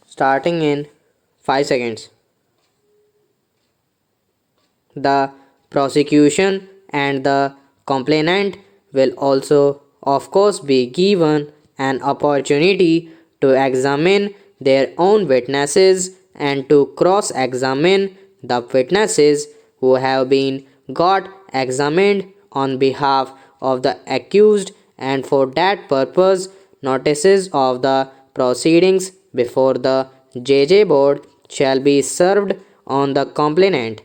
starting in 5 seconds. The prosecution and the complainant will also, of course, be given an opportunity to examine their own witnesses and to cross examine the witnesses who have been got examined on behalf of the accused, and for that purpose notices of the proceedings before the JJ board shall be served on the complainant,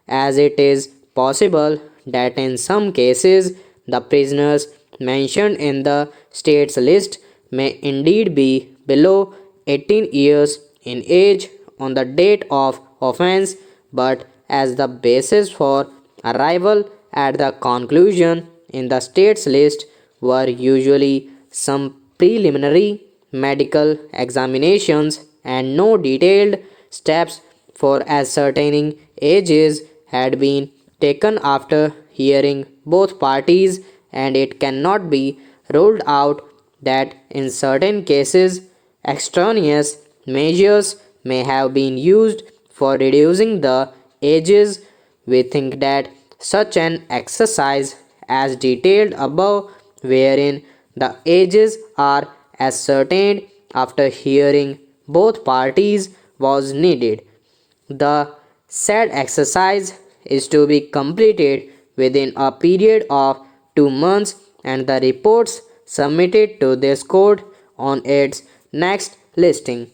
as it is possible that in some cases the prisoners mentioned in the state's list may indeed be below 18 years in age on the date of offense, but as the basis for arrival at the conclusion in the state's list were usually some preliminary medical examinations and no detailed steps for ascertaining ages had been taken after hearing both parties, and it cannot be ruled out that in certain cases extraneous measures may have been used for reducing the ages. We think that such an exercise as detailed above, wherein the ages are ascertained after hearing both parties, was needed. The said exercise is to be completed within a period of 2 months, and the reports submitted to this court on its next listing.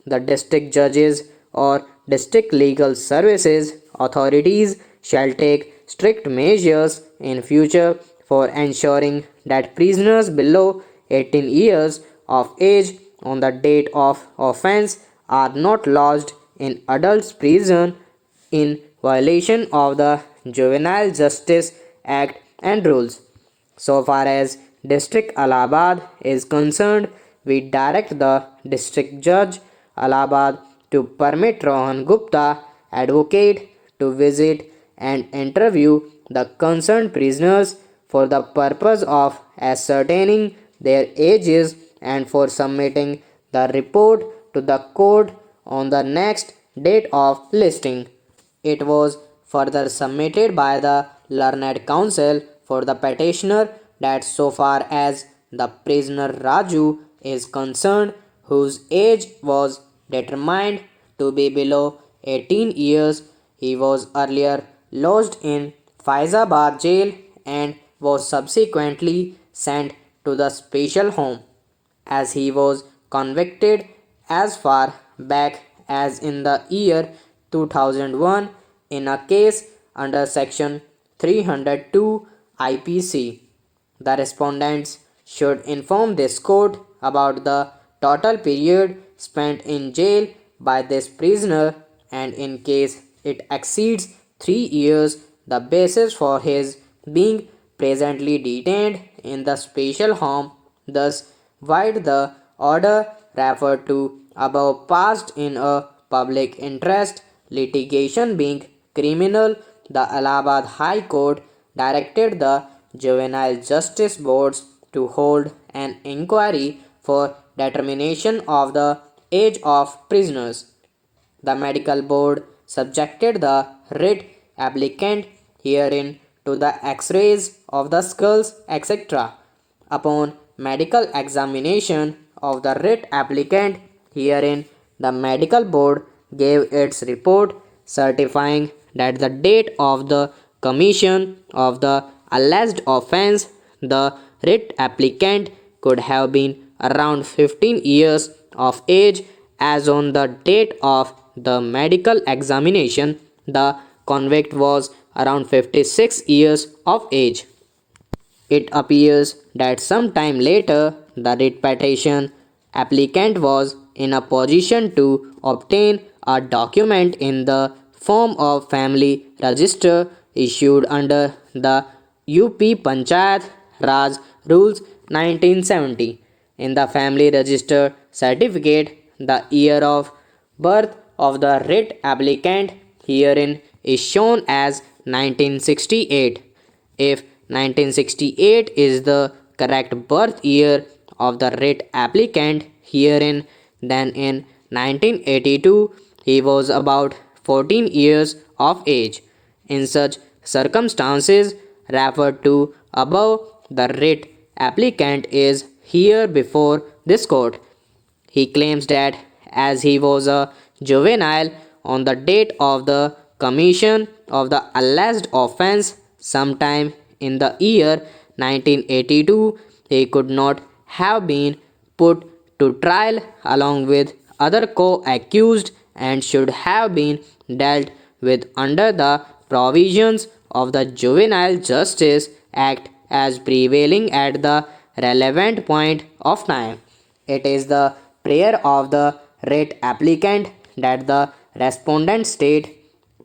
The district judges or district legal services authorities shall take strict measures in future for ensuring that prisoners below 18 years of age on the date of offense are not lodged in adults prison in violation of the Juvenile Justice Act and rules. So far as District Allahabad is concerned, we direct the District Judge Allahabad to permit Rohan Gupta, advocate, to visit and interview the concerned prisoners for the purpose of ascertaining their ages and for submitting the report to the court on the next date of listing. It was further submitted by the learned counsel for the petitioner that so far as the prisoner Raju is concerned, whose age was determined to be below 18 years, he was earlier lodged in Faizabad jail and was subsequently sent to the special home, as he was convicted as far back as in the year 2001 in a case under section 302 IPC. The respondents should inform this court about the total period spent in jail by this prisoner, and in case it exceeds 3 years, the basis for his being presently detained in the special home. Thus, while the order referred to above passed in a public interest litigation being criminal, the Allahabad High Court directed the Juvenile Justice Boards to hold an inquiry for determination of the age of prisoners. The medical board subjected the writ applicant herein to the x-rays of the skulls, etc. Upon medical examination of the writ applicant herein, the medical board gave its report certifying that the date of the commission of the alleged offense, the writ applicant could have been around 15 years of age as on the date of the medical examination. The convict was around 56 years of age. It appears that some time later the writ petition applicant was in a position to obtain a document in the form of family register issued under the UP Panchayat Raj Rules 1970. In the family register certificate, the year of birth of the writ applicant herein is shown as 1968. If 1968 is the correct birth year of the writ applicant herein, then in 1982, he was about 14 years of age. In such circumstances referred to above, the writ applicant is here before this court. He claims that as he was a juvenile on the date of the commission of the alleged offence sometime in the year 1982, he could not have been put to trial along with other co-accused and should have been dealt with under the provisions of the Juvenile Justice Act as prevailing at the relevant point of time. It is the prayer of the writ applicant that the respondent state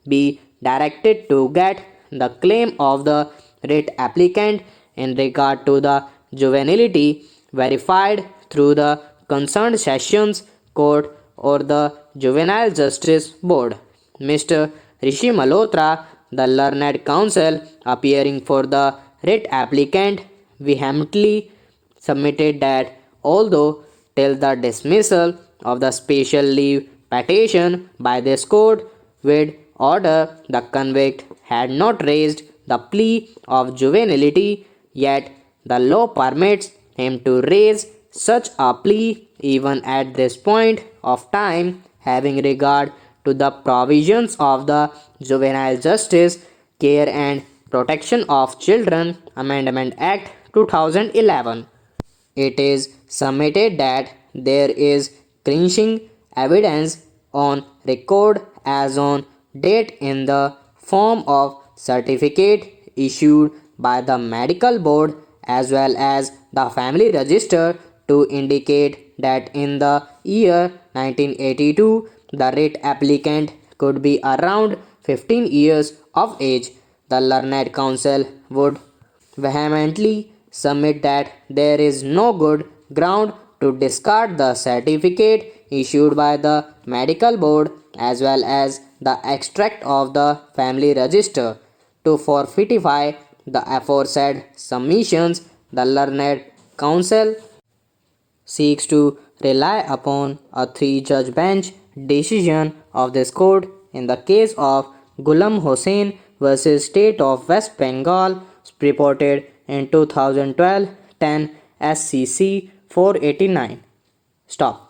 be directed to get the claim of the writ applicant in regard to the juvenility verified through the concerned sessions court or the juvenile justice board. Mr. Rishi Malhotra, the learned counsel appearing for the writ applicant, vehemently submitted that although till the dismissal of the special leave petition by this court with order, the convict had not raised the plea of juvenility, yet the law permits him to raise such a plea even at this point of time, having regard to the provisions of the Juvenile Justice, Care and Protection of Children Amendment Act 2011. It is submitted that there is clinching evidence on record as on date in the form of certificate issued by the medical board as well as the family register to indicate that in the year 1982 the writ applicant could be around 15 years of age. The learned counsel would vehemently submit that there is no good ground to discard the certificate issued by the medical board as well as the extract of the family register. To forfeitify the aforesaid submissions, the learned counsel seeks to rely upon a three-judge bench decision of this court in the case of Ghulam Hossain versus State of West Bengal, reported in 2012 10 SCC 489. Stop.